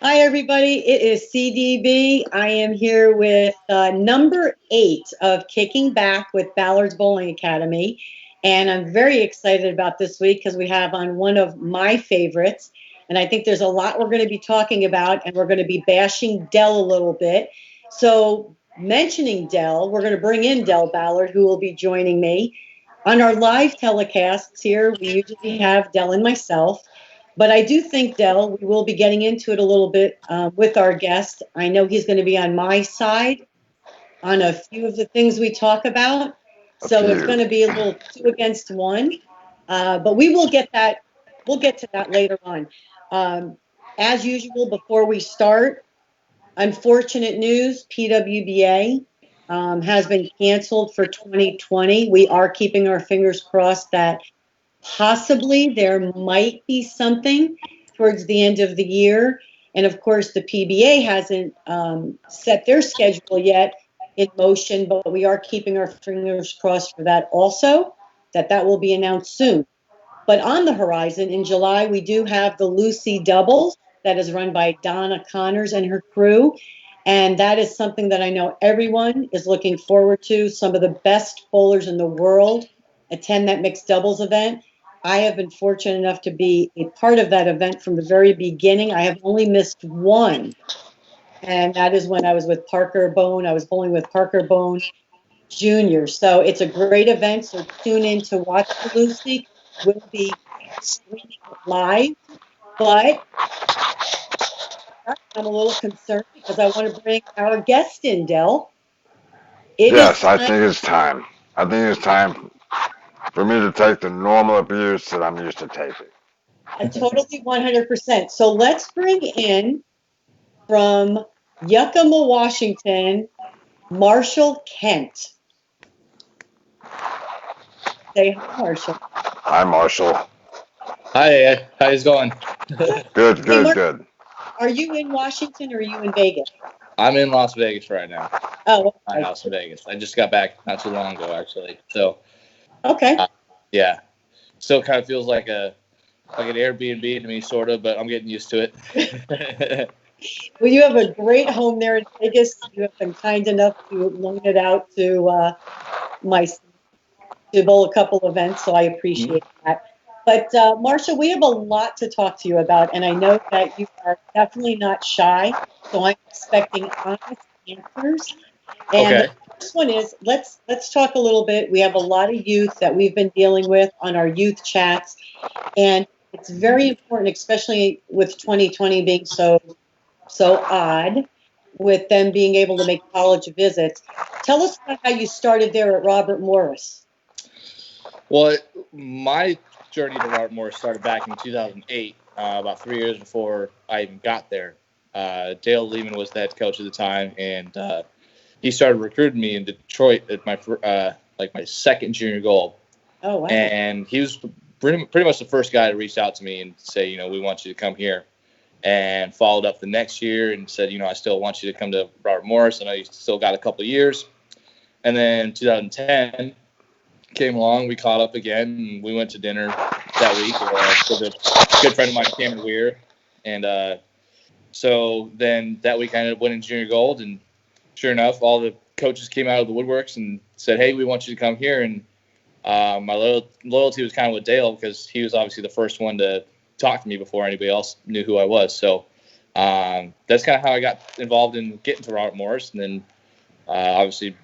Hi, everybody. It is CDB. I am here with number 8 of Kicking Back with Ballard's Bowling Academy. And I'm very excited about this week because we have on one of my favorites. And I think there's a lot we're going to be talking about, and we're going to be bashing Dell a little bit. So, mentioning Dell, we're going to bring in Dell Ballard, who will be joining me. On our live telecasts here, we usually have Dell and myself. But I do think, Dell, we will be getting into it a little bit with our guest. I know he's going to be on my side on a few of the things we talk about. So it's going to be a little 2 against 1. But we will get that. We'll get to that later on. As usual, before we start, unfortunate news, PWBA has been canceled for 2020. We are keeping our fingers crossed that possibly there might be something towards the end of the year. And of course, the PBA hasn't set their schedule yet in motion, but we are keeping our fingers crossed for that also, that will be announced soon. But on the horizon, in July, we do have the Lucy Doubles that is run by Donna Connors and her crew. And that is something that I know everyone is looking forward to. Some of the best bowlers in the world attend that mixed doubles event. I have been fortunate enough to be a part of that event from the very beginning. I have only missed one, and that is when I was with Parker Bone. I was bowling with Parker Bone Jr. So it's a great event. So tune in to watch the Lucy. We'll be streaming it live, but I'm a little concerned because I want to bring our guest in, Dell. Yes, I think it's time. I think it's time for me to take the normal abuse that I'm used to taking. Totally 100%. So let's bring in from Yakima, Washington, Marshall Kent. Say hi, Marshall. Hi, Marshall. Hi, how's it going? Good, Hey, good, good. are you in Washington or are you in Vegas? I'm in Las Vegas right now. Oh, My okay. house in Vegas. I just got back not too long ago, actually. So, Okay. yeah, still kind of feels like an Airbnb to me, sort of, but I'm getting used to it. Well, you have a great home there in Vegas. You have been kind enough to loan it out to my to bowl a couple events, so I appreciate that. But Marcia, we have a lot to talk to you about, and I know that you are definitely not shy. So I'm expecting honest answers. And the Okay. first one is let's talk a little bit. We have a lot of youth that we've been dealing with on our youth chats, and it's very important, especially with 2020 being so odd, with them being able to make college visits. Tell us about how you started there at Robert Morris. Well, my journey to Robert Morris started back in 2008, about 3 years before I even got there. Dale Lehman was the head coach at the time, and he started recruiting me in Detroit at my second junior goal. Oh, wow. And he was pretty much the first guy to reach out to me and say, we want you to come here. And followed up the next year and said, I still want you to come to Robert Morris. I know you still got a couple of years. And then 2010 came along. We caught up again. And we went to dinner that week with a good friend of mine, Cameron Weir. And so then that week I ended up winning junior gold. And sure enough, all the coaches came out of the woodworks and said, hey, we want you to come here. And my loyalty was kind of with Dale because he was obviously the first one to talk to me before anybody else knew who I was. So that's kind of how I got involved in getting to Robert Morris. And then obviously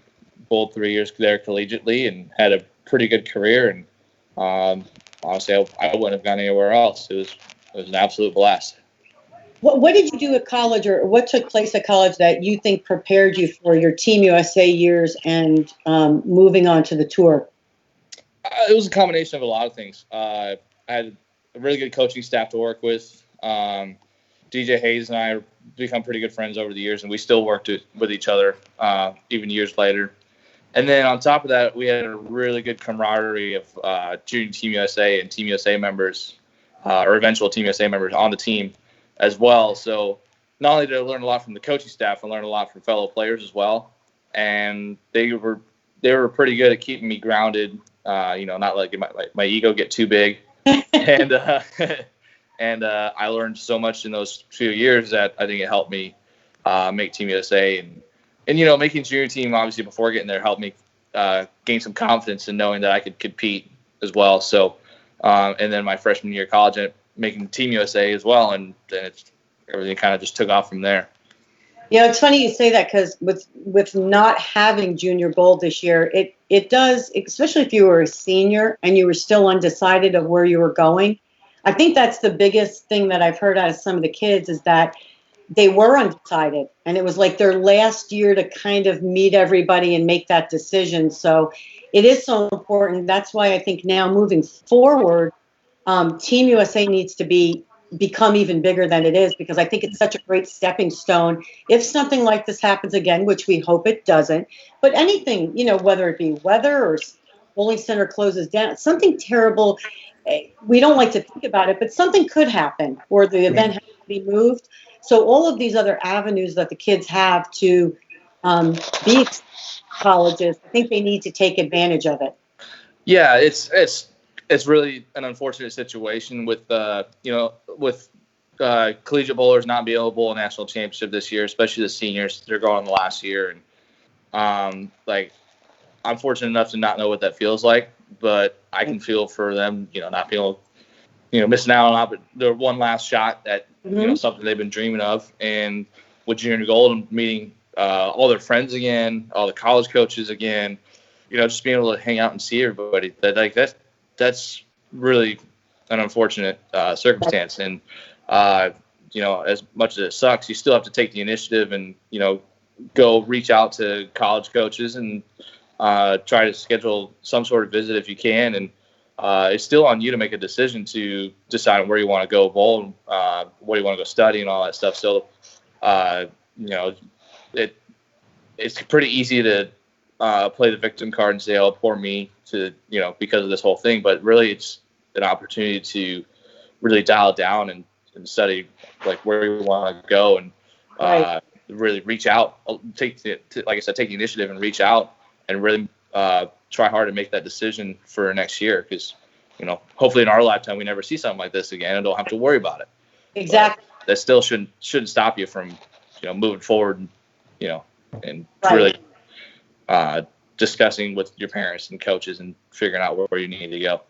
bowled 3 years there collegiately and had a pretty good career. And honestly, I wouldn't have gone anywhere else. It was an absolute blast. What did you do at college, or what took place at college that you think prepared you for your Team USA years and moving on to the tour? It was a combination of a lot of things. I had a really good coaching staff to work with. DJ Hayes and I become pretty good friends over the years, and we still work with each other even years later. And then on top of that, we had a really good camaraderie of junior Team USA and Team USA members, or eventual Team USA members on the team as well. So not only did I learn a lot from the coaching staff, I learned a lot from fellow players as well. And they were pretty good at keeping me grounded, not letting my ego get too big. and And I learned so much in those few years that I think it helped me make Team USA. And making junior team, obviously, before getting there helped me gain some confidence in knowing that I could compete as well. So, and then my freshman year of college, making Team USA as well. And then everything kind of just took off from there. It's funny you say that, because with not having junior gold this year, it does, especially if you were a senior and you were still undecided of where you were going. I think that's the biggest thing that I've heard out of some of the kids, is that they were undecided, and it was like their last year to kind of meet everybody and make that decision. So it is so important. That's why I think now moving forward, Team USA needs to become even bigger than it is, because I think it's such a great stepping stone. If something like this happens again, which we hope it doesn't, but anything, whether it be weather or bowling center closes down, something terrible, we don't like to think about it, but something could happen, or the event has to be moved. So all of these other avenues that the kids have to be colleges, I think they need to take advantage of it. Yeah, it's really an unfortunate situation with collegiate bowlers not being able to bowl a national championship this year, especially the seniors. They're going the last year, and I'm fortunate enough to not know what that feels like, but I can feel for them, not being able, missing out on their one last shot at something they've been dreaming of. And with junior gold and meeting all their friends again, all the college coaches again, just being able to hang out and see everybody, that's really an unfortunate circumstance. And as much as it sucks, you still have to take the initiative and go reach out to college coaches and try to schedule some sort of visit if you can. And it's still on you to make a decision to decide where you want to go bowl, where you want to go study, and all that stuff. So it's pretty easy to play the victim card and say, "Oh, poor me," because of this whole thing. But really, it's an opportunity to really dial it down and study where you want to go, and really reach out, take the initiative and reach out and really try hard to make that decision for next year. Because hopefully in our lifetime we never see something like this again and don't have to worry about it. Exactly. But that still shouldn't stop you from moving forward, and really discussing with your parents and coaches and figuring out where you need to go.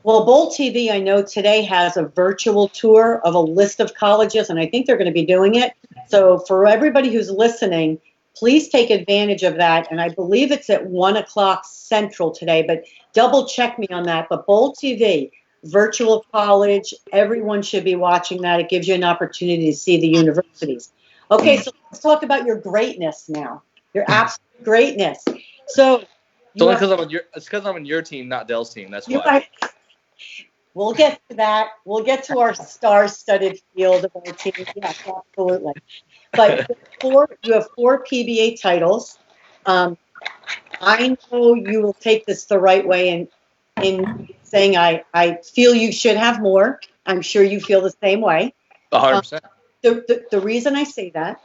Well, Bowl TV, I know today has a virtual tour of a list of colleges, and I think they're going to be doing it. So for everybody who's listening, please take advantage of that. And I believe it's at 1:00 Central today, but double check me on that. But Bowl TV, virtual college, everyone should be watching that. It gives you an opportunity to see the universities. Okay, so let's talk about your greatness now. Your absolute greatness. So it's only because I'm on your team, not Dell's team. That's why. Right. We'll get to that. We'll get to our star-studded field of our team. Yes, absolutely. But you have 4 PBA titles. I know you will take this the right way in saying I feel you should have more. I'm sure you feel the same way. 100%. The reason I say that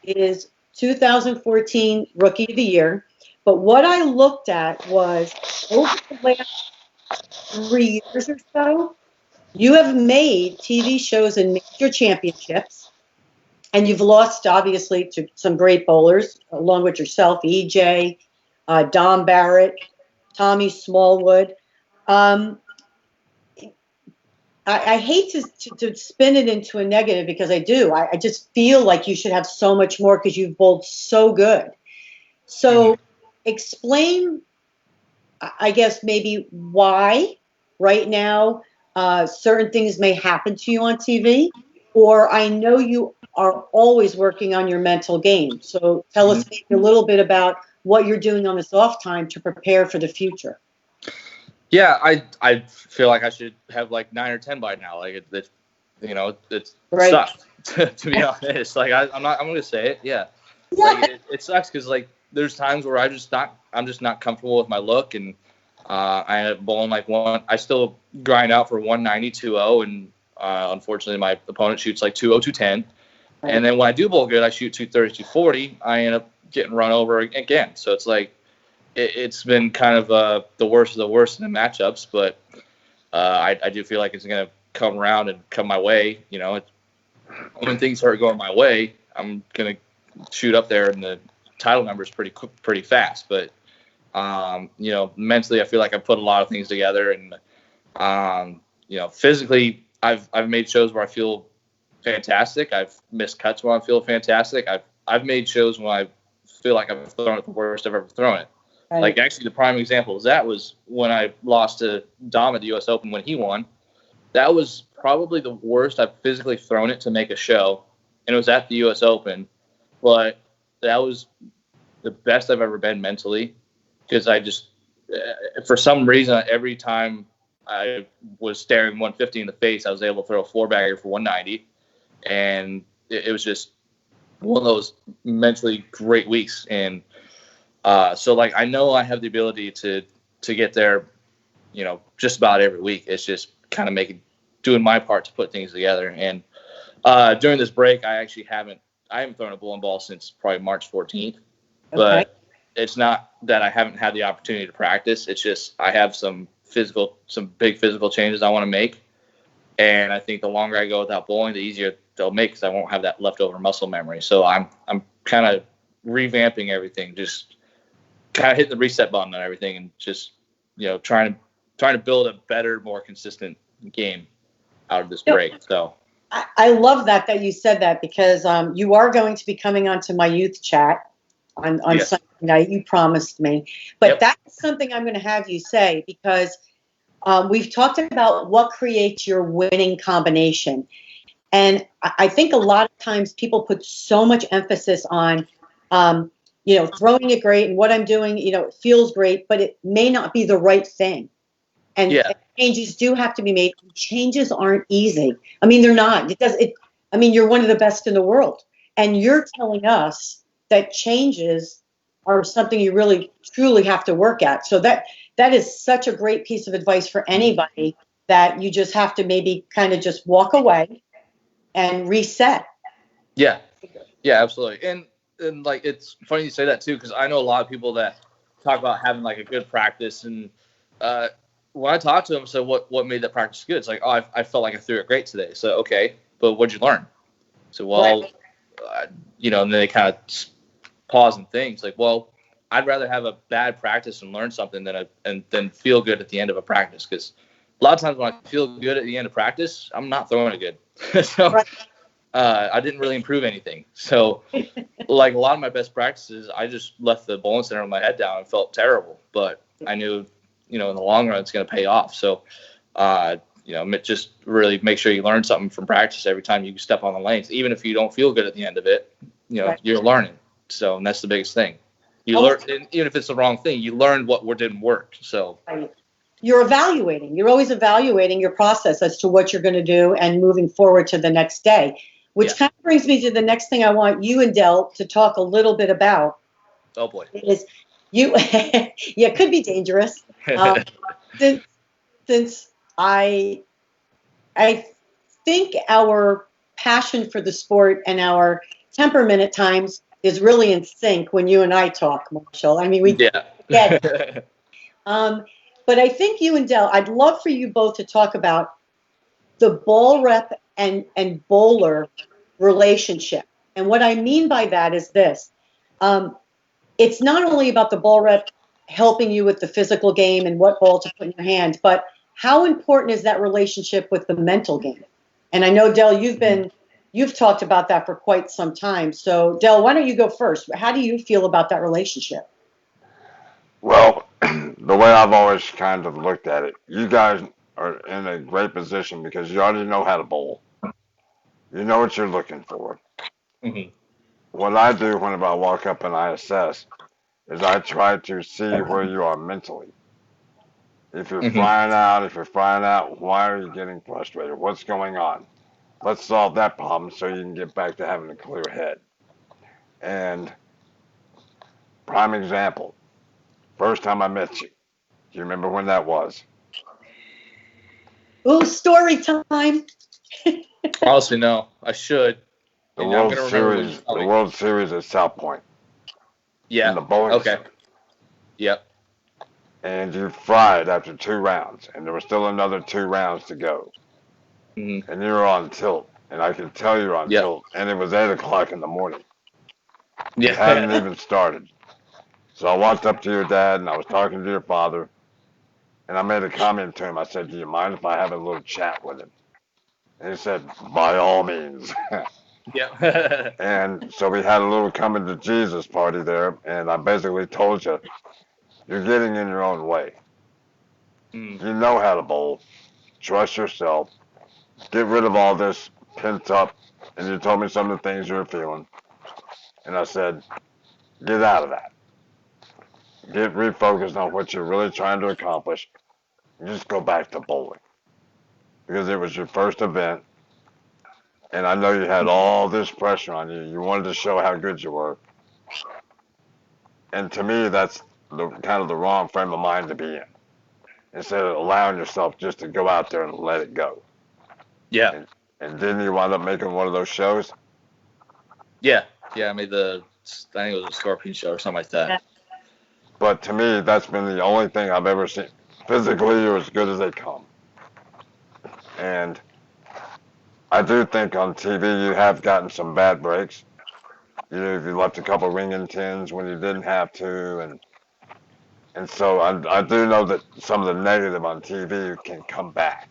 is 2014 Rookie of the Year. But what I looked at was over the last 3 years or so, you have made TV shows in major championships, and you've lost, obviously, to some great bowlers, along with yourself, EJ, Don Barrett, Tommy Smallwood. I hate to spin it into a negative, because I do. I just feel like you should have so much more, because you've bowled so good. So explain, I guess, maybe why right now certain things may happen to you on TV, or I know you are always working on your mental game. So tell us maybe a little bit about what you're doing on this off time to prepare for the future. Yeah, I feel like I should have 9 or 10 by now. It's Right. sucks to be honest. I'm going to say it. Yeah. It sucks because there's times where I'm just not comfortable with my look, and I end up bowling one. I still grind out for 190-2-0, and unfortunately my opponent shoots 2-0, 210. Right. And then when I do bowl good, I shoot 230, 240. I end up getting run over again. So it's it's been kind of the worst of the worst in the matchups, but I do feel like it's going to come around and come my way, when things start going my way, I'm going to shoot up there, and the title number is pretty fast. But, mentally, I feel like I've put a lot of things together, and, physically, I've made shows where I feel fantastic. I've missed cuts where I feel fantastic. I've made shows when I feel like I've thrown it the worst I've ever thrown it. Right. Like, actually, the prime example of that was when I lost to Dom at the U.S. Open when he won. That was probably the worst I've physically thrown it to make a show, and it was at the U.S. Open. But that was the best I've ever been mentally, because I just, for some reason, every time I was staring 150 in the face, I was able to throw a 4-bagger for 190, and it was just one of those mentally great weeks. And so, like, I know I have the ability to get there, just about every week. It's just kind of doing my part to put things together. And during this break, I haven't thrown a bowling ball since probably March 14th. But it's not that I haven't had the opportunity to practice. It's just I have some big physical changes I want to make. And I think the longer I go without bowling, the easier they'll make, because I won't have that leftover muscle memory. So I'm kind of revamping everything, just kind of hitting the reset button on everything, and just trying to build a better, more consistent game out of this break. So I love that you said that, because you are going to be coming onto my youth chat on Yes. Sunday night. You promised me. But Yep. That's something I'm going to have you say, because we've talked about what creates your winning combination. And I think a lot of times people put so much emphasis on, throwing it great, and what I'm doing, it feels great, but it may not be the right thing. And changes do have to be made. Changes aren't easy. I mean, they're not. You're one of the best in the world, and you're telling us that changes are something you really, truly have to work at. So that is such a great piece of advice for anybody, that you just have to maybe kind of just walk away and reset. Yeah, absolutely. And like, it's funny you say that too, because I know a lot of people that talk about having like a good practice, and when I talk to them, so what made that practice good? It's like, oh, I felt like I threw it great today. So okay, but what'd you learn? So and then they kind of pause and think. It's like, well, I'd rather have a bad practice and learn something than feel good at the end of a practice, because a lot of times when I feel good at the end of practice, I'm not throwing it good. So I didn't really improve anything. So like, a lot of my best practices, I just left the bowling center with my head down and felt terrible. But I knew, in the long run, it's going to pay off. So, just really make sure you learn something from practice every time you step on the lanes. Even if you don't feel good at the end of it, you're learning. So, and that's the biggest thing. You learn, even if it's the wrong thing, you learned what didn't work. So you're evaluating. You're always evaluating your process as to what you're going to do and moving forward to the next day, which kind of brings me to the next thing I want you and Del to talk a little bit about. Oh boy. Is it could be dangerous. Since I think our passion for the sport and our temperament at times is really in sync when you and I talk, Marshall. I mean, we get it. But I think you and Del, I'd love for you both to talk about the ball rep and bowler relationship. And what I mean by that is this. It's not only about the ball rep helping you with the physical game and what ball to put in your hand, but how important is that relationship with the mental game? And I know, Del, you've talked about that for quite some time. So, Del, why don't you go first? How do you feel about that relationship? Well, the way I've always kind of looked at it, you guys are in a great position because you already know how to bowl. You know what you're looking for. Mm-hmm. What I do whenever I walk up and I assess is I try to see where you are mentally. If you're flying out, why are you getting frustrated? What's going on? Let's solve that problem so you can get back to having a clear head. And prime example, first time I met you. Do you remember when that was? Ooh, story time. Honestly, no. I should. The World Series at South Point. Yeah. In the bowling center. Yep. And you fried after 2 rounds, and there were still another 2 rounds to go. Mm-hmm. and you were on tilt, and I could tell you were on Yep. tilt, and it was 8 o'clock in the morning. You Yeah. hadn't even started. So I walked up to your dad, and I was talking to your father, and I made a comment to him. I said, "Do you mind if I have a little chat with him?" And he said, "By all means." Yeah. And so we had a little coming to Jesus party there, and I basically told you, you're getting in your own way. Mm. You know how to bowl. Trust yourself. Get rid of all this pent up. And you told me some of the things you were feeling. And I said, get out of that. Get refocused on what you're really trying to accomplish. And just go back to bowling. Because it was your first event. And I know you had all this pressure on you. You wanted to show how good you were. And to me, that's kind of the wrong frame of mind to be in. Instead of allowing yourself just to go out there and let it go. Yeah. And didn't you wind up making one of those shows? Yeah. Yeah. I made I think it was a Scorpion show or something like that. But to me, that's been the only thing I've ever seen. Physically, you're as good as they come. And I do think on TV you have gotten some bad breaks. You left a couple ringing tins when you didn't have to, and so I do know that some of the negative on TV can come back.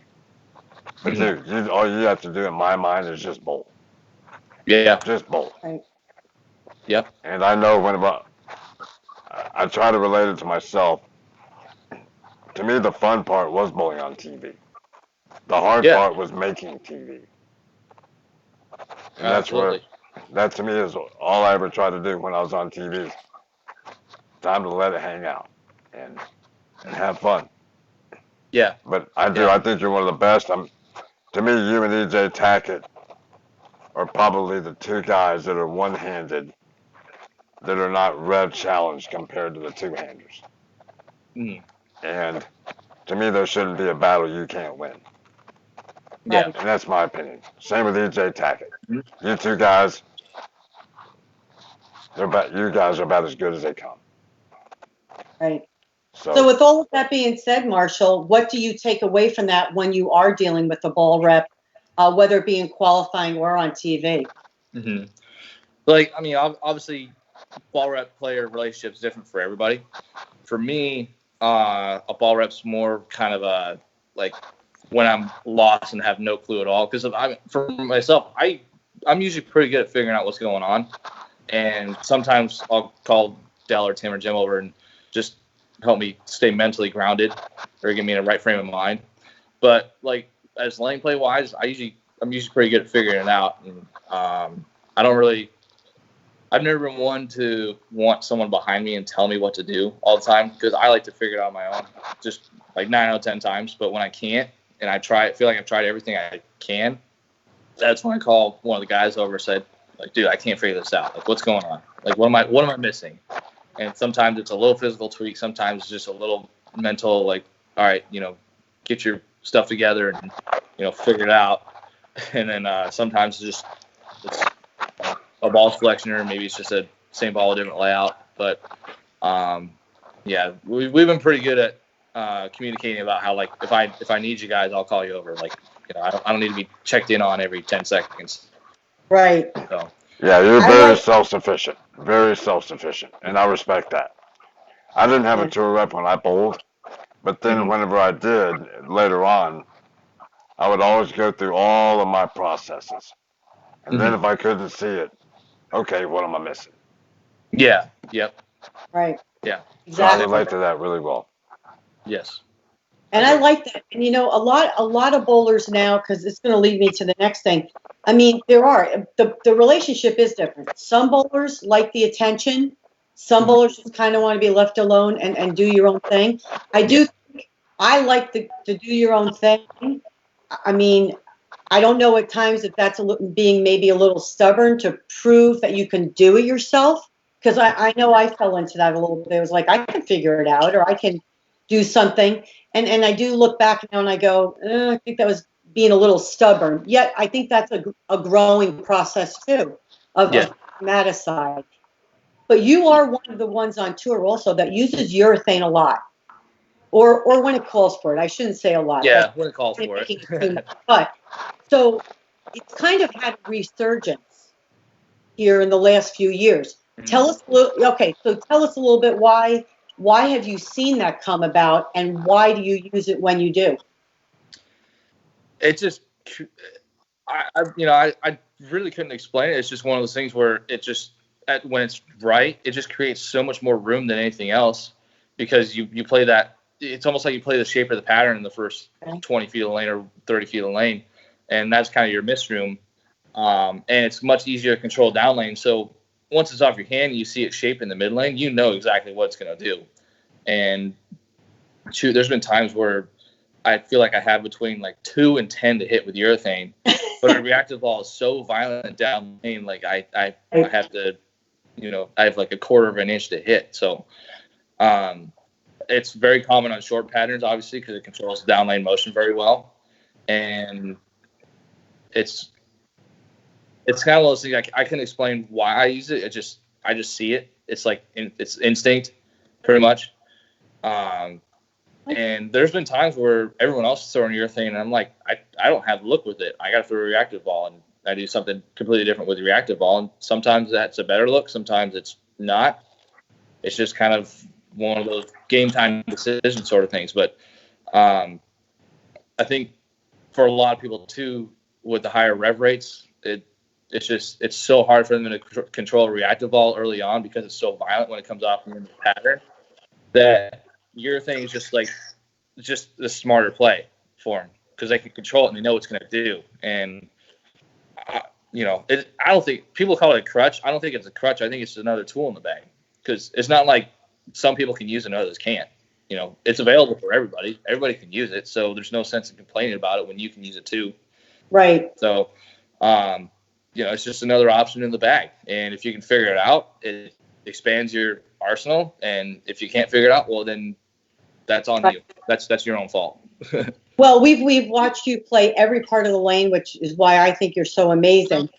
But Mm-hmm. dude, all you have to do in my mind is just bowl. Yeah. Just bowl. Right. Yep. And I know whenever I try to relate it to myself, to me the fun part was bowling on TV. The hard Yeah. part was making TV. And Absolutely. that to me is all I ever tried to do when I was on TV. Time to let it hang out and have fun. Yeah. But I do. Yeah. I think you're one of the best. To me, you and EJ Tackett are probably the two guys that are one-handed that are not rev challenged compared to the two-handers. Mm. And to me, there shouldn't be a battle you can't win. Yeah. And that's my opinion. Same with EJ Tackett. Mm-hmm. You two guys, you guys are about as good as they come. Right. So So with all of that being said, Marshall, what do you take away from that when you are dealing with the ball rep, whether it be in qualifying or on TV? Mm-hmm. Like, I mean, obviously, ball rep player relationship is different for everybody. For me, a ball rep's more kind of a like when I'm lost and have no clue at all. Because for myself, I'm usually pretty good at figuring out what's going on, and sometimes I'll call Dell or Tim or Jim over and just help me stay mentally grounded or get me in the right frame of mind. But like as lane play wise, I'm usually pretty good at figuring it out, and I don't really. I've never been one to want someone behind me and tell me what to do all the time because I like to figure it out on my own, just like 9 out of 10 times. But when I can't and feel like I've tried everything I can, that's when I call one of the guys over and said, like, dude, I can't figure this out. Like, what's going on? Like, what am I missing? And sometimes it's a little physical tweak. Sometimes it's just a little mental, like, all right, get your stuff together and, figure it out. And then sometimes it's a ball selection, or maybe it's just a same ball, a different layout. But yeah, we've been pretty good at communicating about how, like, if I need you guys, I'll call you over. Like, I don't need to be checked in on every 10 seconds. Right. So yeah, you're very self-sufficient, and I respect that. I didn't have a tour rep when I bowled, but then whenever I did later on, I would always go through all of my processes, and then if I couldn't see it, okay, what am I missing? Yeah. Yep. Right. Yeah. Exactly. So I relate to that really well. Yes. And I like that. And a lot of bowlers now, because it's going to lead me to the next thing. I mean, the relationship is different. Some bowlers like the attention. Some bowlers just kind of want to be left alone and do your own thing. I do think I like to do your own thing. I mean, I don't know at times if that's being maybe a little stubborn to prove that you can do it yourself. Because I know I fell into that a little bit. It was like, I can figure it out, or I can do something. And I do look back now and I go, I think that was being a little stubborn. Yet I think that's a growing process too of that aside. But you are one of the ones on tour also that uses urethane a lot. or when it calls for it. I shouldn't say a lot. Yeah, when it calls for making it. it too much. But so it's kind of had a resurgence here in the last few years. Tell us a little. Okay, so tell us a little bit why have you seen that come about, and why do you use it when you do? It just, I really couldn't explain it. It's just one of those things where it just, when it's right, it just creates so much more room than anything else, because you play that. It's almost like you play the shape of the pattern in the first 20 feet of lane or 30 feet of lane, and that's kind of your miss room. And it's much easier to control down lane. So once it's off your hand and you see it shape in the mid lane, you know exactly what it's going to do. And there's been times where I feel like I have between like 2 and 10 to hit with urethane, but a reactive ball is so violent down lane, like I have to, I have like a quarter of an inch to hit. So it's very common on short patterns, obviously, because it controls down lane motion very well. And it's kind of one of those things I can explain why I use it. I just see it. It's like it's instinct, pretty much. And there's been times where everyone else is throwing urethane, and I'm like, I don't have luck with it. I got to throw a reactive ball, and I do something completely different with the reactive ball. And sometimes that's a better look. Sometimes it's not. It's just kind of one of those game time decision sort of things. But I think for a lot of people too, with the higher rev rates, it's so hard for them to control a reactive ball early on because it's so violent when it comes off in the pattern, that urethane is just the smarter play for them, because they can control it and they know what it's going to do. And I don't think people call it a crutch. I don't think it's a crutch. I think it's another tool in the bag, because it's not like some people can use it and others can't. It's available for everybody. Everybody can use it, so there's no sense in complaining about it when you can use it too. Right. So, it's just another option in the bag. And if you can figure it out, it expands your arsenal. And if you can't figure it out, well, then that's on you. That's your own fault. Well, we've watched you play every part of the lane, which is why I think you're so amazing.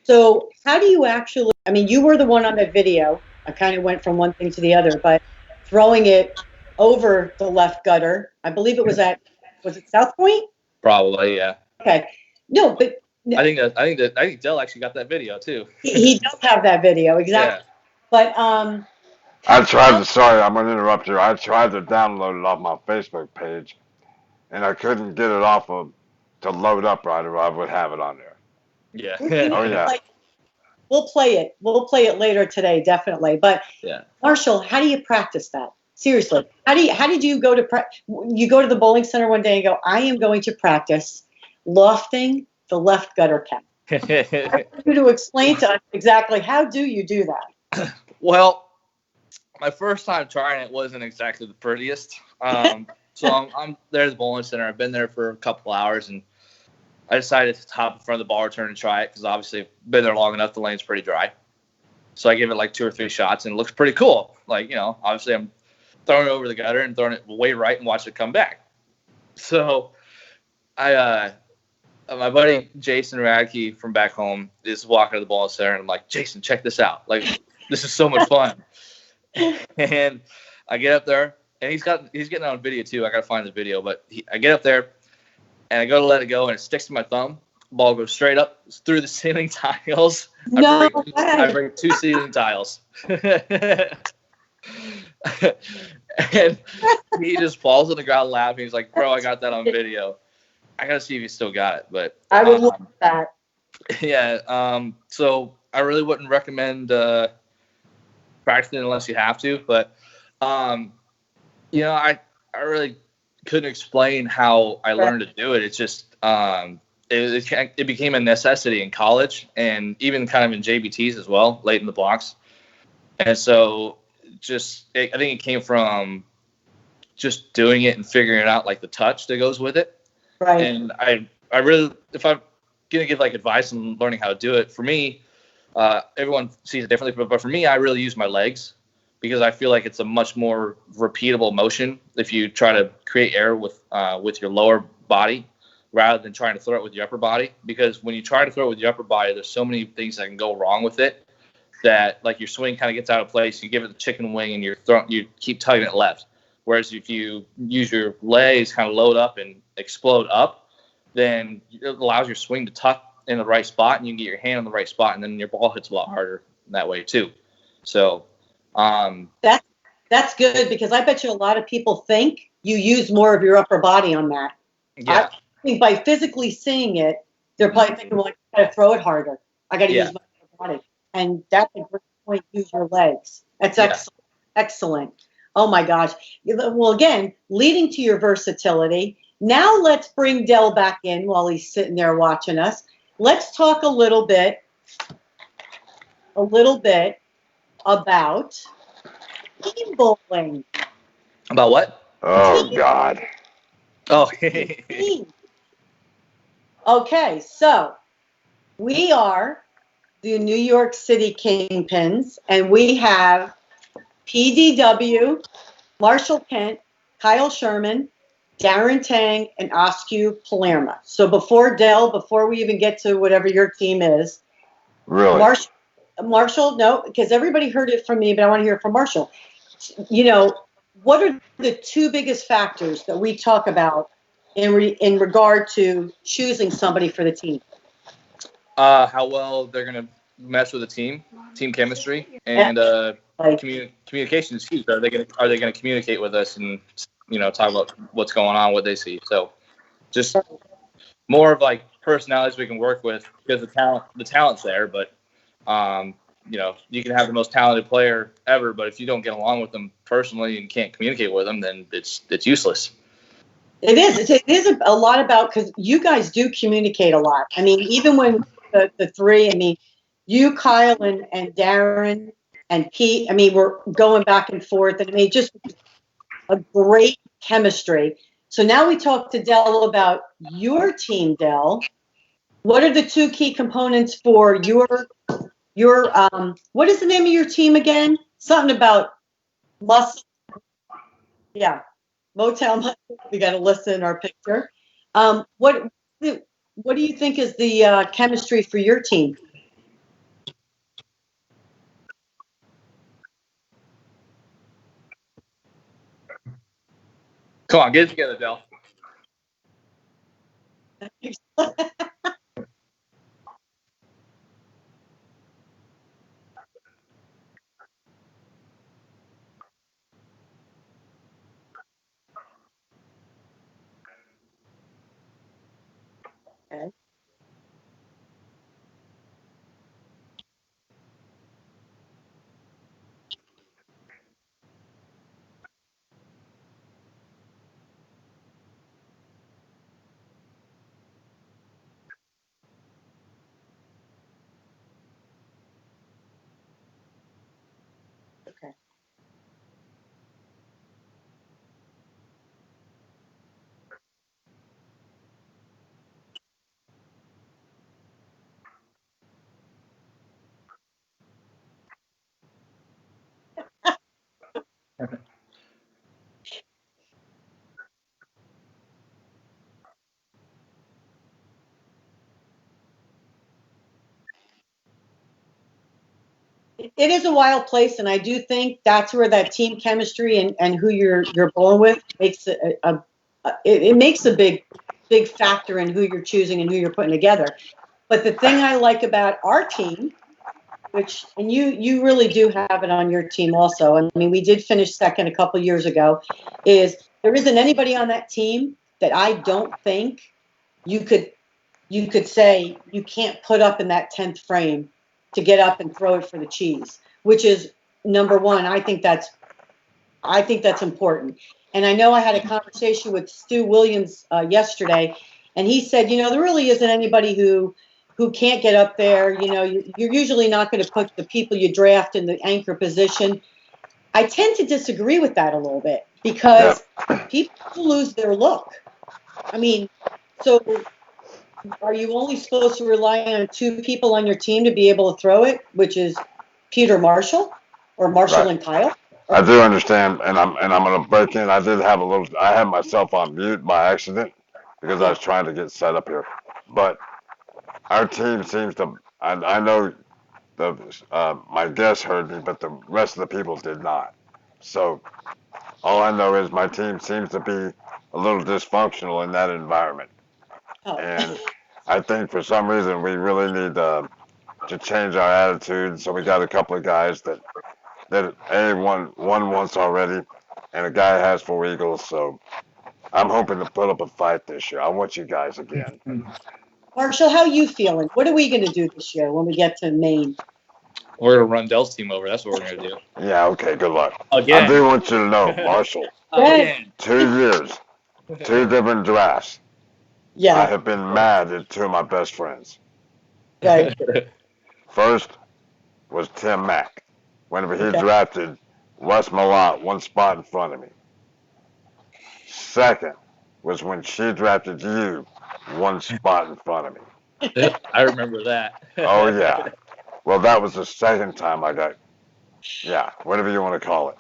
So how do you actually, you were the one on that video. I kind of went from one thing to the other, but throwing it over the left gutter, I believe it was it South Point? Probably, yeah. Okay. No, but I think Dell actually got that video too. He does have that video, exactly. Yeah. But I tried to. Sorry, I'm gonna interrupt you. I tried to download it off my Facebook page, and I couldn't get it to load up right, or I would have it on there. Yeah. Oh yeah. We'll play it. We'll play it later today, definitely. But yeah, Marshall, how do you practice that? Seriously, how did you go to you go to the bowling center one day and go, I am going to practice lofting the left gutter cap. I want you to explain to us exactly how do you do that? Well, my first time trying it wasn't exactly the prettiest. So I'm there at the bowling center. I've been there for a couple hours, and I decided to hop in front of the ball return and try it, because obviously I've been there long enough. The lane's pretty dry. So I give it like 2 or 3 shots, and it looks pretty cool. Like, obviously I'm throwing it over the gutter and throwing it way right and watch it come back. So my buddy Jason Radke from back home is walking to the ball center, and I'm like, Jason, check this out. Like, this is so much fun. And I get up there, and he's getting on video too. I got to find the video, but I get up there, and I go to let it go, and it sticks to my thumb. Ball goes straight up through the ceiling tiles. No way. I break 2 ceiling tiles. And he just falls on the ground laughing. He's like, bro, I got that on video. I got to see if he still got it. But I would love that. Yeah. So I really wouldn't recommend practicing unless you have to. But, I really couldn't explain how I learned to do it. It's just it became a necessity in college, and even kind of in JBTs as well, late in the blocks. And so I think it came from just doing it and figuring it out, like the touch that goes with it. Right. And I really, if I'm going to give like advice on learning how to do it, for me, everyone sees it differently, but for me, I really use my legs, because I feel like it's a much more repeatable motion if you try to create air with your lower body rather than trying to throw it with your upper body. Because when you try to throw it with your upper body, there's so many things that can go wrong with it, that like your swing kind of gets out of place. You give it the chicken wing and you keep tugging it left. Whereas if you use your legs, kind of load up and explode up, then it allows your swing to tuck in the right spot, and you can get your hand in the right spot, and then your ball hits a lot harder that way too. So that's good, because I bet you a lot of people think you use more of your upper body on that. Yeah. I think by physically seeing it, they're probably thinking, well, I got to throw it harder. I got to use my upper body. And that's a great point. Use your legs. That's excellent. Excellent. Oh my gosh. Well, again, leading to your versatility. Now let's bring Dell back in while he's sitting there watching us. Let's talk a little bit about team bowling. About what? Oh, God. Oh. Okay, so we are the New York City Kingpins, and we have PDW, Marshall Kent, Kyle Sherman, Darren Tang, and Oscu Palermo. So before we even get to whatever your team is, Really? Marshall, no, because everybody heard it from me, but I want to hear it from Marshall. You know, what are the two biggest factors that we talk about in regard to choosing somebody for the team? How well they're going to mesh with the team chemistry, and communication is huge. Are they going to communicate with us and talk about what's going on, what they see? So just more of like personalities we can work with, because the talent's there, but you can have the most talented player ever, but if you don't get along with them personally and can't communicate with them, then it's useless. It is a lot about, because you guys do communicate a lot. I mean, even when the three, I mean, you, Kyle, and Darren and Pete, I mean, we're going back and forth, and I mean, just a great chemistry. So now we talk to Dell about your team, Dell. What are the two key components for your what is the name of your team again? Something about muscle. Yeah. Motel Muscle. We got to listen our picture. What do you think is the chemistry for your team? Come on, get it together, Dell. Okay. Okay. It is a wild place, and I do think that's where that team chemistry and who you're bowling with makes it makes a big factor in who you're choosing and who you're putting together. But the thing I like about our team, and you really do have it on your team also. I mean, we did finish second a couple years ago. Is there isn't anybody on that team that I don't think you could say you can't put up in that 10th frame to get up and throw it for the cheese, which is number one. I think that's important. And I know I had a conversation with Stu Williams yesterday, and he said, there really isn't anybody who can't get up there. You're usually not going to put the people you draft in the anchor position. I tend to disagree with that a little bit, because people lose their look. I mean, so are you only supposed to rely on two people on your team to be able to throw it, which is Peter Marshall or Marshall and Kyle? I do understand, and I'm gonna break in. I had myself on mute by accident because I was trying to get set up here. But our team seems to. I know my guests heard me, but the rest of the people did not. So All I know is my team seems to be a little dysfunctional in that environment. Oh. And I think for some reason we really need to change our attitude. So we got a couple of guys that won once already, and a guy has 4 eagles. So I'm hoping to put up a fight this year. I want you guys again. Marshall, how you feeling? What are we going to do this year when we get to Maine? We're gonna run Dell's team over. That's what we're gonna do. Yeah, okay, good luck. Again. I do want you to know, Marshall, Again. 2 years, 2 different drafts. Yeah. I have been mad at 2 of my best friends. Right. First was Tim Mack. Whenever he drafted Wes Malott 1 spot in front of me. Second was when she drafted you 1 spot in front of me. I remember that. Oh, yeah. Well, that was the second time I got, whatever you want to call it.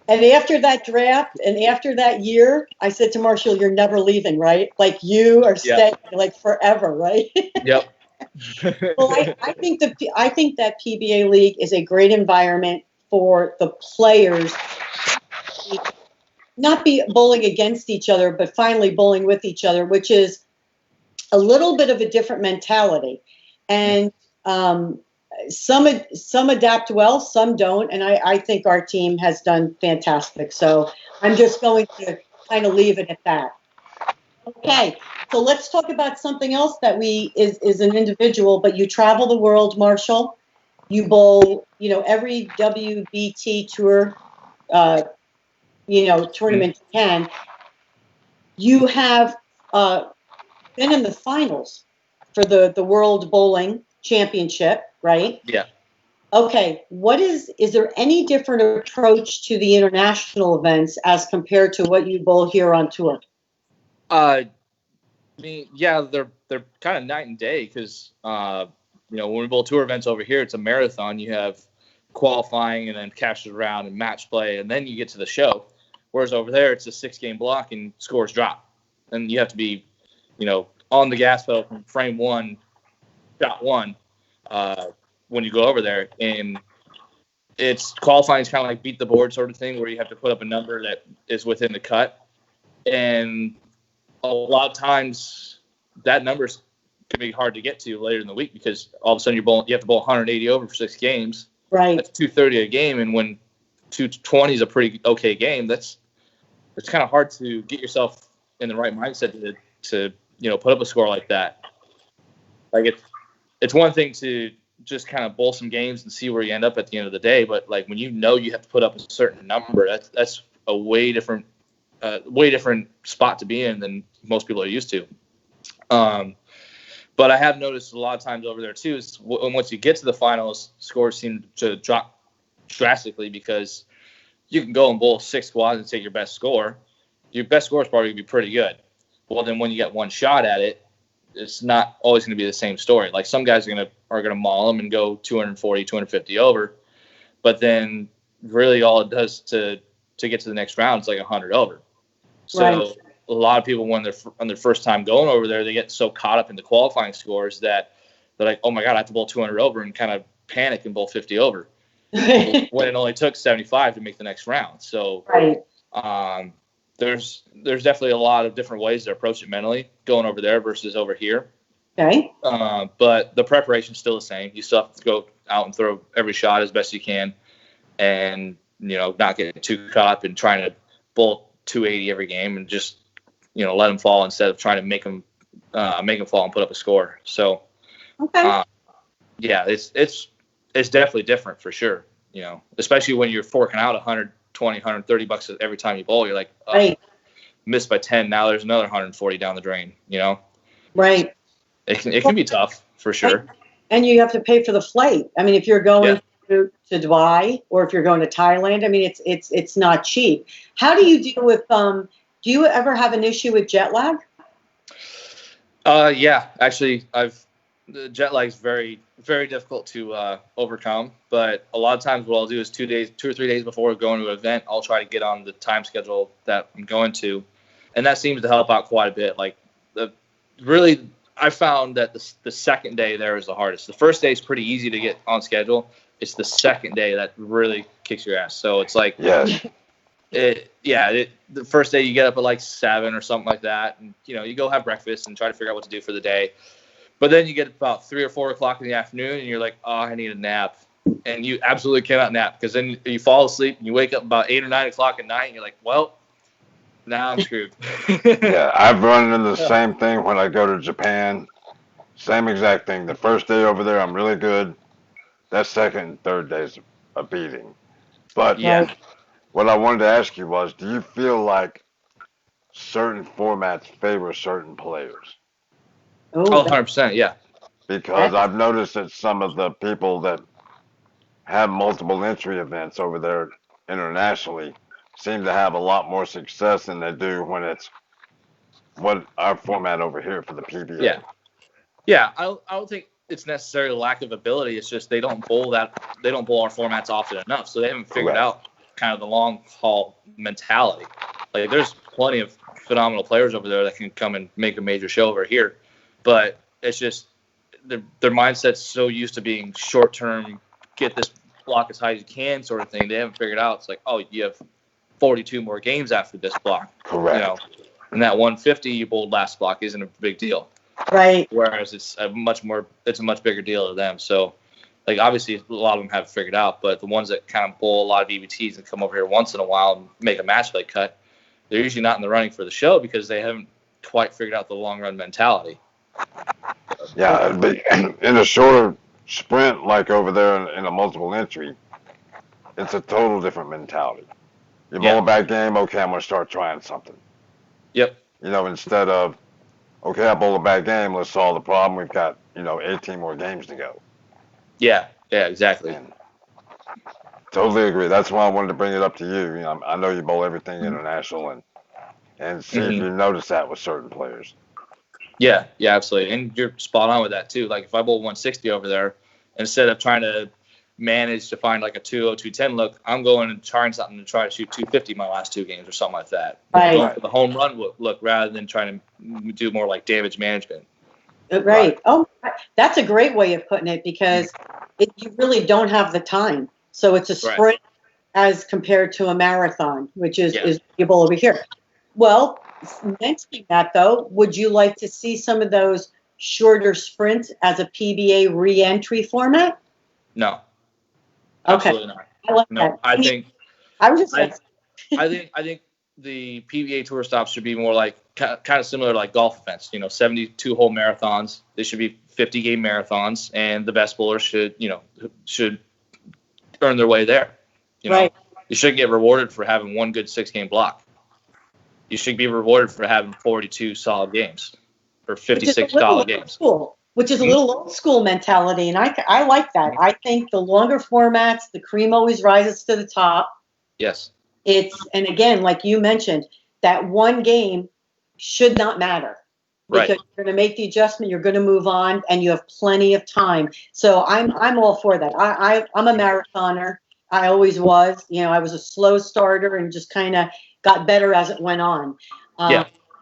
And after that draft and after that year, I said to Marshall, you're never leaving, right? Like you are staying like forever, right? Yep. Well, I think that PBA League is a great environment for the players not be bowling against each other, but finally bowling with each other, which is a little bit of a different mentality. And some adapt well, some don't, and I think our team has done fantastic. So I'm just going to kind of leave it at that. Okay, so let's talk about something else that is an individual, but you travel the world, Marshall. You bowl, every WBT tour, tournament you can. You have been in the finals for the World Bowling Championship, right? Yeah. Okay, is there any different approach to the international events as compared to what you bowl here on tour? I mean, yeah, they're kind of night and day because when we bowl tour events over here, it's a marathon. You have qualifying and then captures round and match play, and then you get to the show. Whereas over there, it's a 6-game block and scores drop, and you have to be, on the gas pedal from frame 1, shot 1, when you go over there. And it's qualifying is kind of like beat the board sort of thing, where you have to put up a number that is within the cut, and a lot of times that number's can be hard to get to later in the week because all of a sudden you have to bowl 180 over for 6 games. Right. That's 230 a game, and when 220 is a pretty okay game, it's kind of hard to get yourself in the right mindset to put up a score like that. Like it's one thing to just kind of bowl some games and see where you end up at the end of the day, but like when you have to put up a certain number, that's a way different spot to be in than most people are used to. But I have noticed a lot of times over there too is once you get to the finals, scores seem to drop drastically because you can go and bowl 6 squads and take your best score. Your best score is probably going to be pretty good. Well, then when you get one shot at it, it's not always going to be the same story. Like some guys are going to maul them and go 240, 250 over, but then really all it does to get to the next round is like 100 over. So right. A lot of people when they're on their first time going over there, they get so caught up in the qualifying scores that they're like, oh my God, I have to bowl 200 over and kind of panic and bowl 50 over. When it only took 75 to make the next round. So right. There's definitely a lot of different ways to approach it mentally going over there versus over here. Okay. But the preparation's still the same. You still have to go out and throw every shot as best you can and, not get too caught up in trying to bowl 280 every game and just, let them fall instead of trying to make them fall and put up a score. So, okay. Yeah, it's definitely different for sure. Especially when you're forking out $120, $130 every time you bowl. You're like, oh, right. Missed by 10. Now there's another 140 down the drain. Right. It can be tough for sure. And you have to pay for the flight. I mean, if you're going to Dubai or if you're going to Thailand, I mean, it's not cheap. How do you deal with do you ever have an issue with jet lag? Yeah, actually, the jet lag is very, very difficult to overcome. But a lot of times what I'll do is 2 or 3 days before going to an event, I'll try to get on the time schedule that I'm going to. And that seems to help out quite a bit. Like I found that the second day there is the hardest. The first day is pretty easy to get on schedule. It's the second day that really kicks your ass. So it's like, The first day you get up at like 7 or something like that, and you go have breakfast and try to figure out what to do for the day. But then you get about 3 or 4 o'clock in the afternoon, and you're like, oh, I need a nap, and you absolutely cannot nap because then you fall asleep and you wake up about 8 or 9 o'clock at night, and you're like, well, now I'm screwed. Yeah, I've run into the same thing when I go to Japan. Same exact thing. The first day over there, I'm really good. That second and third day's a beating. But Yeah. what I wanted to ask you was, do you feel like certain formats favor certain players? Oh, 100%, yeah. Because I've noticed that some of the people that have multiple entry events over there internationally seem to have a lot more success than they do when it's what our format over here for the PBA. Yeah. I don't think it's necessarily a lack of ability. It's just they don't bowl our formats often enough, so they haven't figured out kind of the long haul mentality. Like there's plenty of phenomenal players over there that can come and make a major show over here, but it's just their mindset's so used to being short term, get this block as high as you can sort of thing. They haven't figured out it's like, oh, you have 42 more games after this block. Correct. And that 150 you bowled last block isn't a big deal. Right. Whereas it's a much bigger deal to them. So, like, obviously a lot of them have figured out, but the ones that kind of bowl a lot of EBTs and come over here once in a while and make a match play cut, they're usually not in the running for the show because they haven't quite figured out the long run mentality. Yeah, but in a shorter sprint, like over there in a multiple entry, it's a total different mentality. You bowl a bad game, okay, I'm going to start trying something. Yep. Instead of, okay, I bowled a bad game, let's solve the problem. We've got, 18 more games to go. Yeah, exactly. And totally agree. That's why I wanted to bring it up to you. I know you bowl everything international and see if you notice that with certain players. Yeah, absolutely. And you're spot on with that, too. Like, if I bowl 160 over there, instead of trying to manage to find like a 2-0, 210 look, I'm going and trying something to try to shoot 250 my last 2 games or something like that. Right. Going for the home run look rather than trying to do more like damage management. Right. Oh, that's a great way of putting it because you really don't have the time. So it's a sprint as compared to a marathon, which is you bowl over here. Well, mentioning that, though, would you like to see some of those shorter sprints as a PBA re-entry format? No. Okay. Absolutely not. I like that. I think I think the PBA Tour stops should be more like kind of similar to like golf events. 72 hole marathons. They should be 50 game marathons, and the best bowlers should earn their way there. You shouldn't get rewarded for having one good 6-game block. You should be rewarded for having 42 solid games or 56 solid games. Which is a little old school mentality, and I like that. I think the longer formats, the cream always rises to the top. Yes. And again, like you mentioned, that one game should not matter. Because you're going to make the adjustment, you're going to move on, and you have plenty of time. So I'm all for that. I'm a marathoner. I always was. I was a slow starter and just kind of got better as it went on.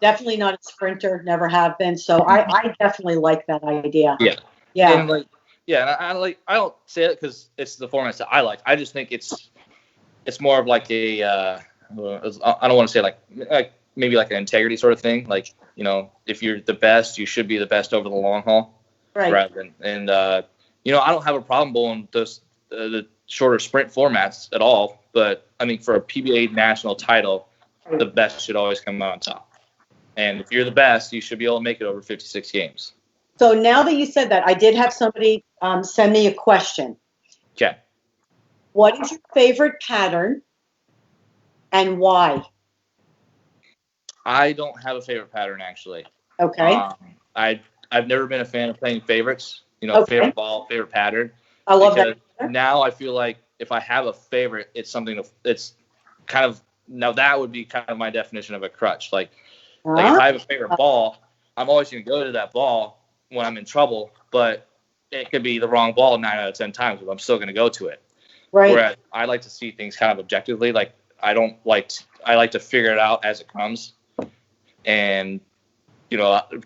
Definitely not a sprinter, never have been. So I definitely like that idea. Yeah. And I don't say it because it's the format that I like. I just think it's more of like a I don't want to say like maybe like an integrity sort of thing. Like, if you're the best, you should be the best over the long haul. Right. Rather than I don't have a problem bowling those the shorter sprint formats at all. But I think for a PBA national title, the best should always come out on top. And if you're the best, you should be able to make it over 56 games. So now that you said that, I did have somebody send me a question. Okay. What is your favorite pattern and why? I don't have a favorite pattern, actually. Okay. I've never been a fan of playing favorites. Favorite ball, favorite pattern. I love that. Now I feel like if I have a favorite, it's something it's kind of now that would be kind of my definition of a crutch. Like if I have a favorite ball, I'm always going to go to that ball when I'm in trouble, but it could be the wrong ball 9 out of 10 times, but I'm still going to go to it. Right. Whereas I like to see things kind of objectively. Like I like to figure it out as it comes, and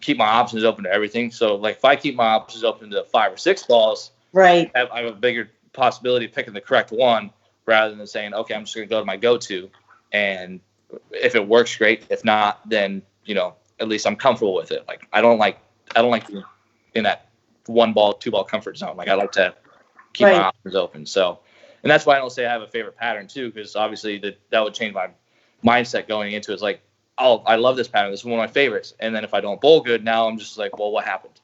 keep my options open to everything. So like if I keep my options open to 5 or 6 balls, right, I have a bigger possibility of picking the correct one rather than saying, okay, I'm just going to go to my go-to. And if it works, great. If not, then, you know, at least I'm comfortable with it. Like, I don't like being in that 1-ball, 2-ball comfort zone. Like, I like to keep my options open. So, and that's why I don't say I have a favorite pattern too, because obviously that would change my mindset going into it. It's like, oh, I love this pattern. This is one of my favorites. And then if I don't bowl good, now I'm just like, well, what happened?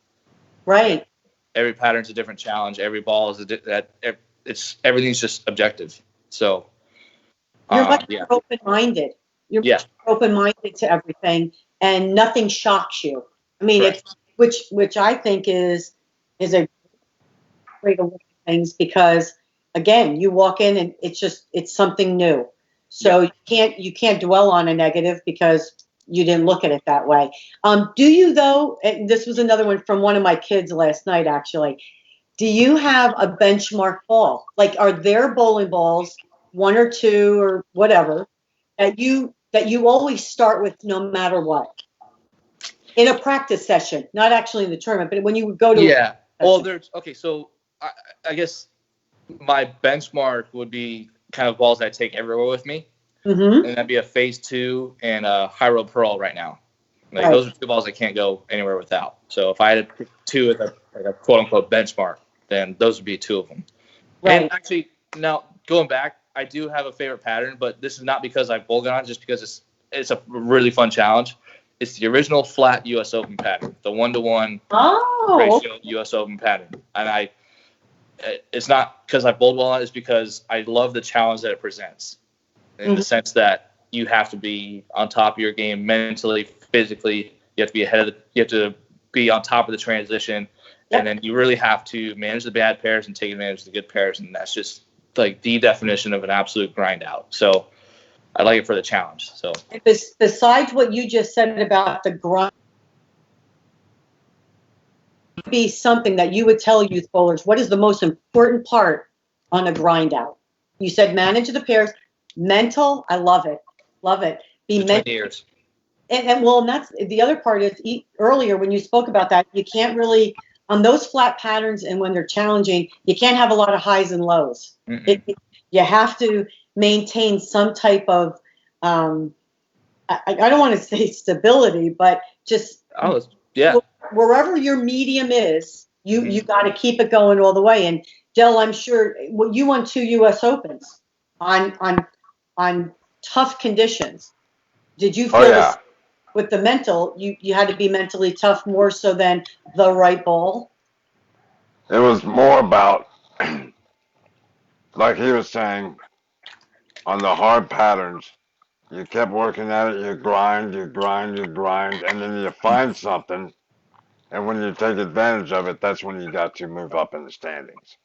Right. Every pattern's a different challenge. Every ball is everything's just objective. So you're much more open-minded. You're much more open-minded to everything, and nothing shocks you. I mean, it's which I think is a great way of things, because again, you walk in and it's something new. So you can't dwell on a negative because you didn't look at it that way. Do you though? And this was another one from one of my kids last night, actually. Do you have a benchmark ball? Like, are there bowling balls, 1 or 2 or whatever, that you always start with no matter what? In a practice session, not actually in the tournament, but when you go to well, so I guess my benchmark would be kind of balls I take everywhere with me. And that'd be a phase 2 and a high road pearl right now. Like, those are 2 balls I can't go anywhere without. So if I had to pick 2 as a quote unquote benchmark, then those would be 2 of them. Right. And actually, now going back, I do have a favorite pattern, but this is not because I bowl gun on, just because it's a really fun challenge. It's the original flat U.S. Open pattern, the 1-to-1 ratio U.S. Open pattern. And it's not because I bowled well on it, it's because I love the challenge that it presents. In the sense that you have to be on top of your game mentally, physically. You have to be you have to be on top of the transition, and then you really have to manage the bad pairs and take advantage of the good pairs, and that's just like the definition of an absolute grind out. So I like it for the challenge. So besides what you just said about the grind, be something that you would tell youth bowlers, what is the most important part on a grind out? You said manage the pairs. Mental, I love it. Be mental. And that's the other part is earlier when you spoke about that, you can't really, on those flat patterns and when they're challenging, you can't have a lot of highs and lows. You have to maintain some type of, I don't want to say stability, but just wherever your medium is, you got to keep it going all the way. And Del, I'm sure you won 2 U.S. Opens on tough conditions. Did you feel with the mental, you had to be mentally tough more so than the right ball? It was more about, like he was saying, on the hard patterns, you kept working at it, you grind, and then you find something, and when you take advantage of it, that's when you got to move up in the standings.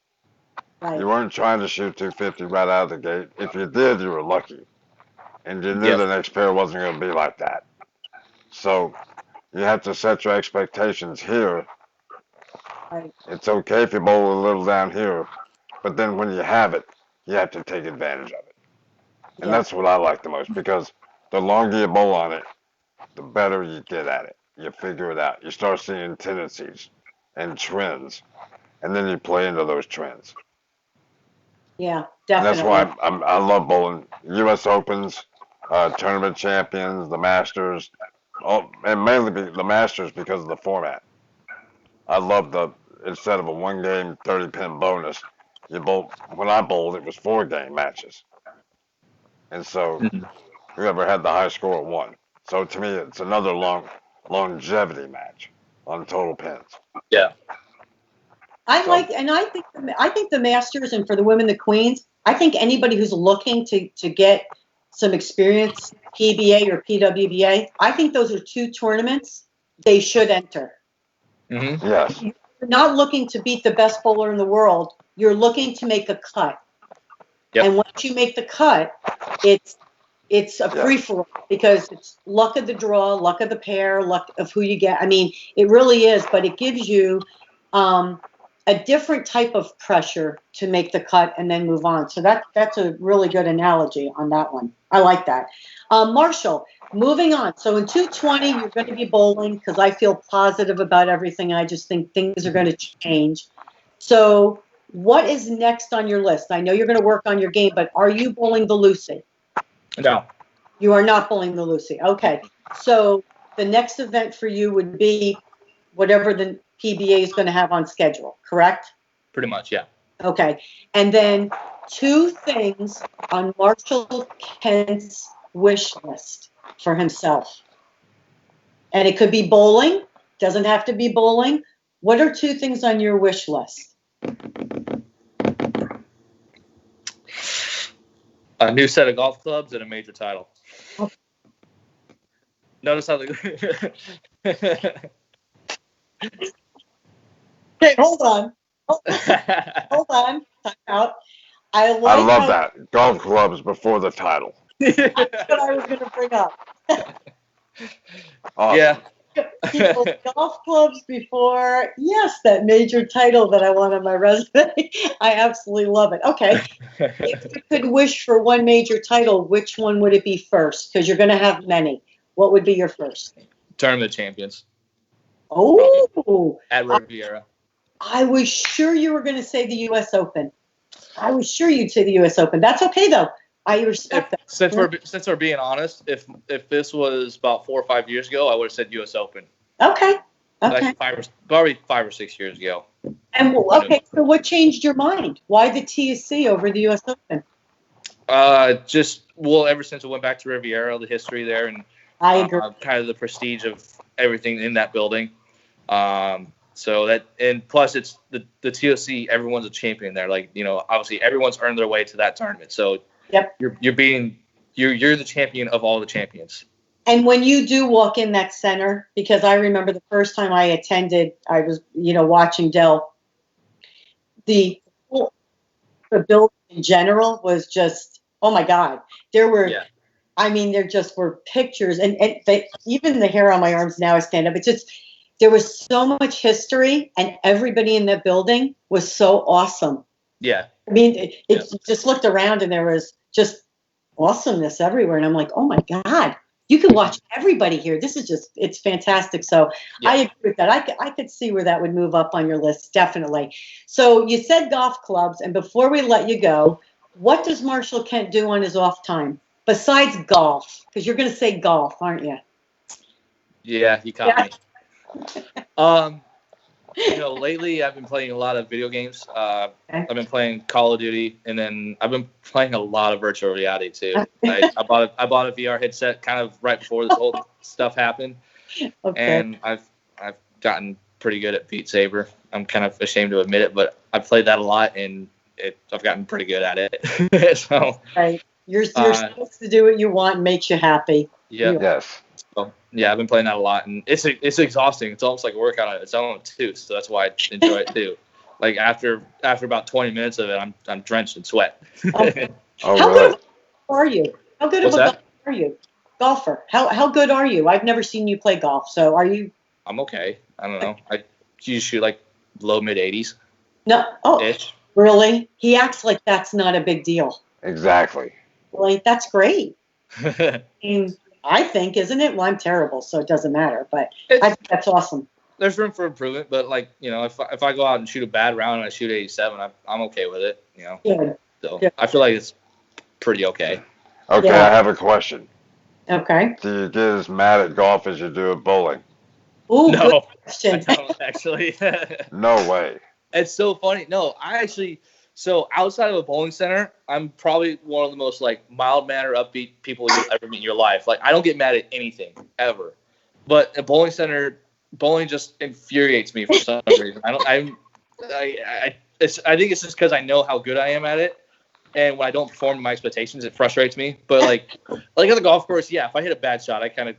You weren't trying to shoot 250 right out of the gate. If you did, you were lucky. And you knew the next pair wasn't going to be like that. So you have to set your expectations here. It's okay if you bowl a little down here, but then when you have it, you have to take advantage of it. And that's what I like the most, because the longer you bowl on it, the better you get at it. You figure it out. You start seeing tendencies and trends, and then you play into those trends. Yeah, definitely. And that's why I love bowling. U.S. Opens, tournament champions, the Masters, and mainly the Masters because of the format. I love instead of a 1-game 30-pin bonus, when I bowled, it was 4-game matches. And so whoever had the high score won. So to me, it's another longevity match on total pins. Yeah. I think the Masters, and for the women, the Queens, I think anybody who's looking to get some experience, PBA or PWBA, I think those are 2 tournaments they should enter. Yes. You're not looking to beat the best bowler in the world. You're looking to make a cut. And once you make the cut, it's a free-for-all, because it's luck of the draw, luck of the pair, luck of who you get. I mean, it really is, but it gives you a different type of pressure to make the cut and then move on. So that's a really good analogy on that one. I like that. Marshall, moving on. So in 220, you're going to be bowling, because I feel positive about everything. I just think things are going to change. So what is next on your list? I know you're going to work on your game, but are you bowling the Lucy? No. You are not bowling the Lucy. Okay. So the next event for you would be whatever the PBA is going to have on schedule, correct? Pretty much, yeah. Okay. And then 2 things on Marshall Kent's wish list for himself. And it could be bowling. Doesn't have to be bowling. What are 2 things on your wish list? A new set of golf clubs and a major title. Oh. Notice how the Okay, hold on. Hold on. Time out. I love that. Golf clubs before the title. That's what I was going to bring up. Awesome. Yeah. People, golf clubs before, yes, that major title that I want on my resume. I absolutely love it. Okay. If you could wish for one major title, which one would it be first? Because you're going to have many. What would be your first? Tournament of Champions. Oh. At Riviera. I was sure you were going to say the U.S. Open. I was sure you'd say the U.S. Open. That's okay, though. I respect that. Since we're being honest, if this was about 4 or 5 years ago, I would have said U.S. Open. Okay. Like probably 5 or 6 years ago. And okay, so what changed your mind? Why the TSC over the U.S. Open? Ever since I went back to Riviera, the history there, and I agree. kind of the prestige of everything in that building. So that, and plus it's the TOC, everyone's a champion there. Like, obviously everyone's earned their way to that tournament. So yep. you're the champion of all the champions. And when you do walk in that center, because I remember the first time I attended, I was, watching Dell, the building in general was just, oh my God. There were, there just were pictures and even the hair on my arms now I stand up. It's just, there was so much history and everybody in that building was so awesome. Yeah. I mean, it just looked around and there was just awesomeness everywhere. And I'm like, oh my God, you can watch everybody here. This is just, it's fantastic. So I agree with that. I could see where that would move up on your list. Definitely. So you said golf clubs. And before we let you go, what does Marshall Kent do on his off time besides golf? Because you're going to say golf, aren't you? Yeah, you caught me. Lately I've been playing a lot of video games. I've been playing Call of Duty, and then I've been playing a lot of virtual reality too. I bought a VR headset kind of right before this whole stuff happened, and I've gotten pretty good at Beat Saber. I'm kind of ashamed to admit it, but I've played that a lot, and I've gotten pretty good at it. So you're supposed to do what you want and makes you happy. Yeah. Yes. So, I've been playing that a lot, and it's exhausting. It's almost like a workout on its own too. So that's why I enjoy it too. Like after about 20 minutes of it, I'm drenched in sweat. Okay. Oh, How really? good are you? How good of a golfer are you? Golfer. How good are you? I've never seen you play golf. So are you? I'm okay. I don't know. I usually shoot like low mid 80s. No. Oh, ish. Really? He acts like that's not a big deal. Exactly. Like that's great. I think, isn't it? Well, I'm terrible, so it doesn't matter. But I think that's awesome. There's room for improvement, but if I go out and shoot a bad round and I shoot 87, I'm okay with it. Good. So I feel like it's pretty okay. Okay, I have a question. Okay. Do you get as mad at golf as you do at bowling? Ooh, no, good question. I don't actually. No way. It's so funny. No, so outside of a bowling center, I'm probably one of the most mild-mannered, upbeat people you'll ever meet in your life. Like I don't get mad at anything ever, but a bowling center, bowling just infuriates me for some reason. I think it's just because I know how good I am at it, and when I don't perform to my expectations, it frustrates me. But like at the golf course, if I hit a bad shot, I kind of,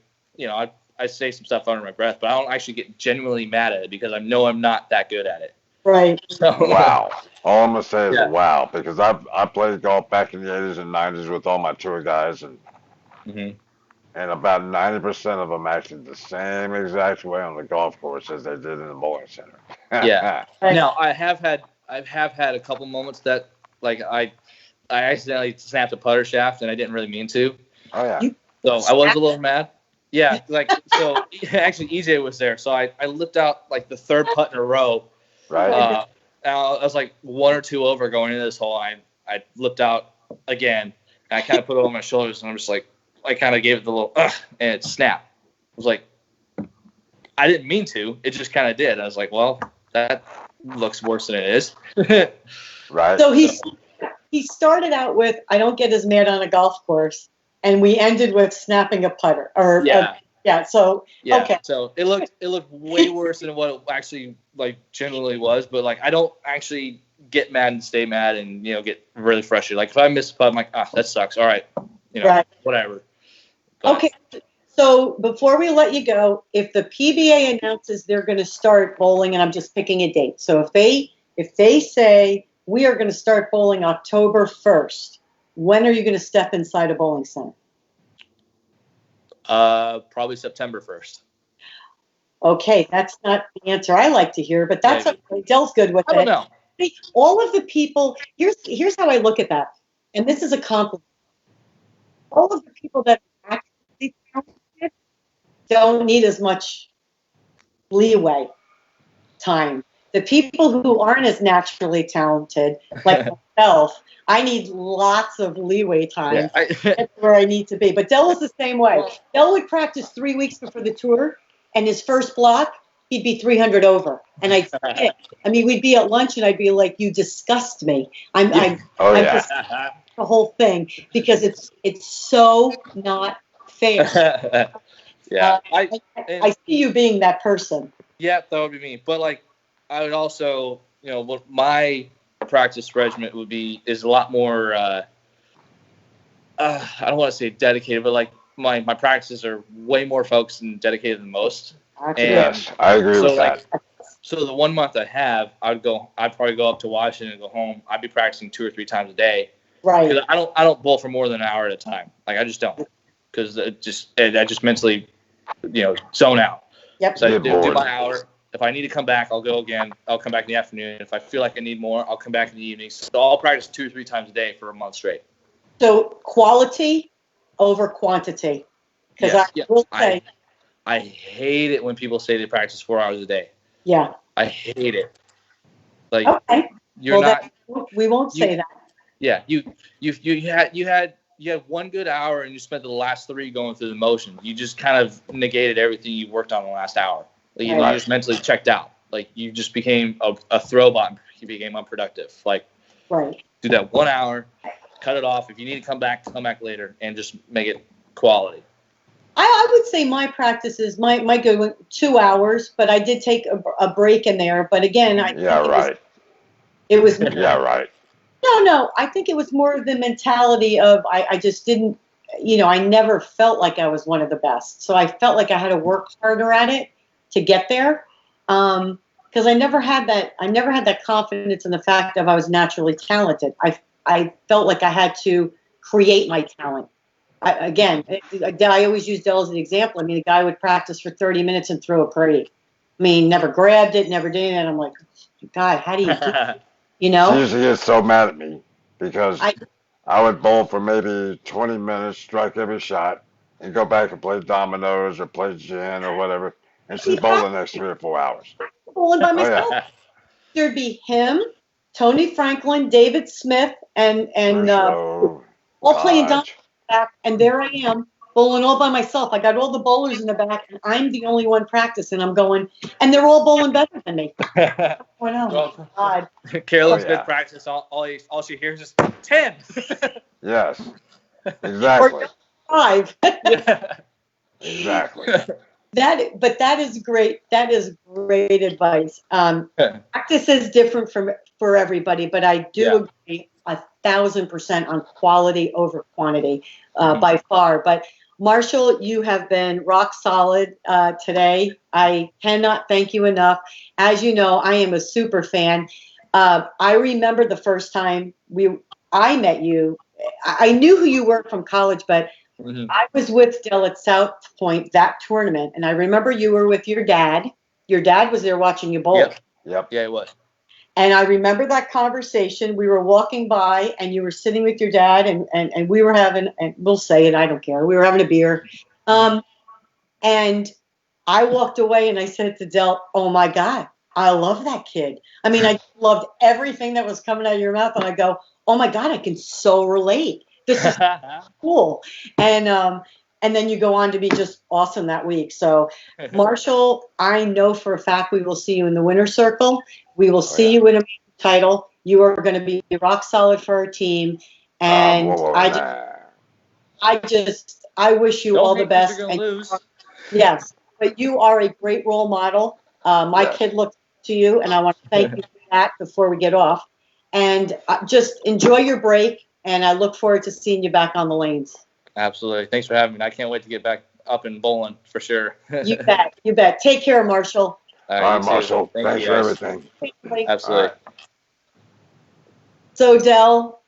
I say some stuff under my breath, but I don't actually get genuinely mad at it because I know I'm not that good at it. Right. So, wow. All I'm gonna say is wow, because I played golf back in the 80s and 90s with all my tour guys, and about 90% of them acted the same exact way on the golf course as they did in the bowling center. Yeah. Now I have had a couple moments that I accidentally snapped a putter shaft and I didn't really mean to. Oh yeah. So I was a little mad. Yeah, so actually EJ was there, so I lipped out the third putt in a row. Right. I was like 1 or 2 over going into this hole. I lipped out again, and I kind of put it on my shoulders, and I'm just like, I kind of gave it the little, and it snapped. I was like, I didn't mean to. It just kind of did. I was like, well, that looks worse than it is. Right. So he started out with, I don't get as mad on a golf course, and we ended with snapping a putter. So okay. So it looked way worse than what it actually like generally was. But like I don't actually get mad and stay mad and get really frustrated. Like if I miss a putt, I'm like, that sucks. All right, Right. whatever. But, okay. So before we let you go, if the PBA announces they're going to start bowling, and I'm just picking a date. So if they say we are going to start bowling October 1st, when are you going to step inside a bowling center? Probably September 1st. Okay, that's not the answer I like to hear, but that's okay. Dell's good with it. I don't know. See, all of the people, here's how I look at that, and this is a compliment. All of the people that are actually talented don't need as much leeway time. The people who aren't as naturally talented, like myself, I need lots of leeway time. That's where I need to be. But Dell was the same way. Dell would practice 3 weeks before the tour, and his first block, he'd be 300 over. And I'd say, we'd be at lunch, and I'd be like, you disgust me. I'm just the whole thing, because it's so not fair. I see you being that person. Yeah, that would be me. But like, I would also, what my practice regiment is a lot more. I don't want to say dedicated, but like my practices are way more focused and dedicated than most. Yes, I agree with that. So the 1 month I have, I'd probably go up to Washington and go home. I'd be practicing 2 or 3 times a day. Right. Because I don't bowl for more than an hour at a time. Like I just don't. Because I just mentally, zone out. Yep. So I do my hour. If I need to come back, I'll go again. I'll come back in the afternoon. If I feel like I need more, I'll come back in the evening. So I'll practice 2 or 3 times a day for a month straight. So quality over quantity. Because I will say, I hate it when people say they practice 4 hours a day. Yeah. I hate it. Like we won't say that. Yeah, you had 1 good hour and you spent the last 3 going through the motion. You just kind of negated everything you worked on in the last hour. Like, you just mentally checked out. Like you just became a throwbot and you became unproductive. Like, do that 1 hour, cut it off. If you need to come back later and just make it quality. I would say my practices might go 2 hours, but I did take a break in there. But again, it was No, I think it was more of the mentality of I just didn't, I never felt like I was one of the best. So I felt like I had to work harder at it to get there. Because I never had that confidence in the fact that I was naturally talented. I felt like I had to create my talent. I always use Dell as an example. A guy would practice for 30 minutes and throw a parade. Never grabbed it, never did it. And I'm like, God, how do you do it? She usually gets so mad at me because I would bowl for maybe 20 minutes, strike every shot, and go back and play dominoes or play gin or whatever, and she'd bowl the next 3 or 4 hours. Bowling by myself. There'd be him, Tony Franklin, David Smith, and all playing dominoes back, and there I am bowling all by myself. I got all the bowlers in the back, and I'm the only one practicing. I'm going, and they're all bowling better than me. God. Carolyn's good practice. All she hears is 10. Yes, exactly. Or 5. Exactly. But that is great. That is great advice. Practice is different for everybody, but I do agree 1,000% on quality over quantity by far. But Marshall, you have been rock solid today. I cannot thank you enough. As you know, I am a super fan. I remember the first time I met you. I knew who you were from college, but I was with Dell at South Point that tournament, and I remember you were with your dad. Your dad was there watching you bowl. Yep. Yeah, he was. And I remember that conversation. We were walking by, and you were sitting with your dad, and we were having, and we'll say it, I don't care. We were having a beer. And I walked away, and I said to Dell, oh, my God, I love that kid. I loved everything that was coming out of your mouth, and I go, oh, my God, I can so relate. this is cool. And then you go on to be just awesome that week. So, Marshall, I know for a fact we will see you in the winner's circle. We will see you in a title. You are going to be rock solid for our team. And I wish you all the best. You're gonna lose. Yes, but you are a great role model. My kid looks to you, and I want to thank you for that before we get off. And just enjoy your break, and I look forward to seeing you back on the lanes. Absolutely. Thanks for having me. I can't wait to get back up and bowling for sure. You bet. You bet. Take care, Marshall. All right, Marshall. Thanks for everything. Absolutely. So, Del,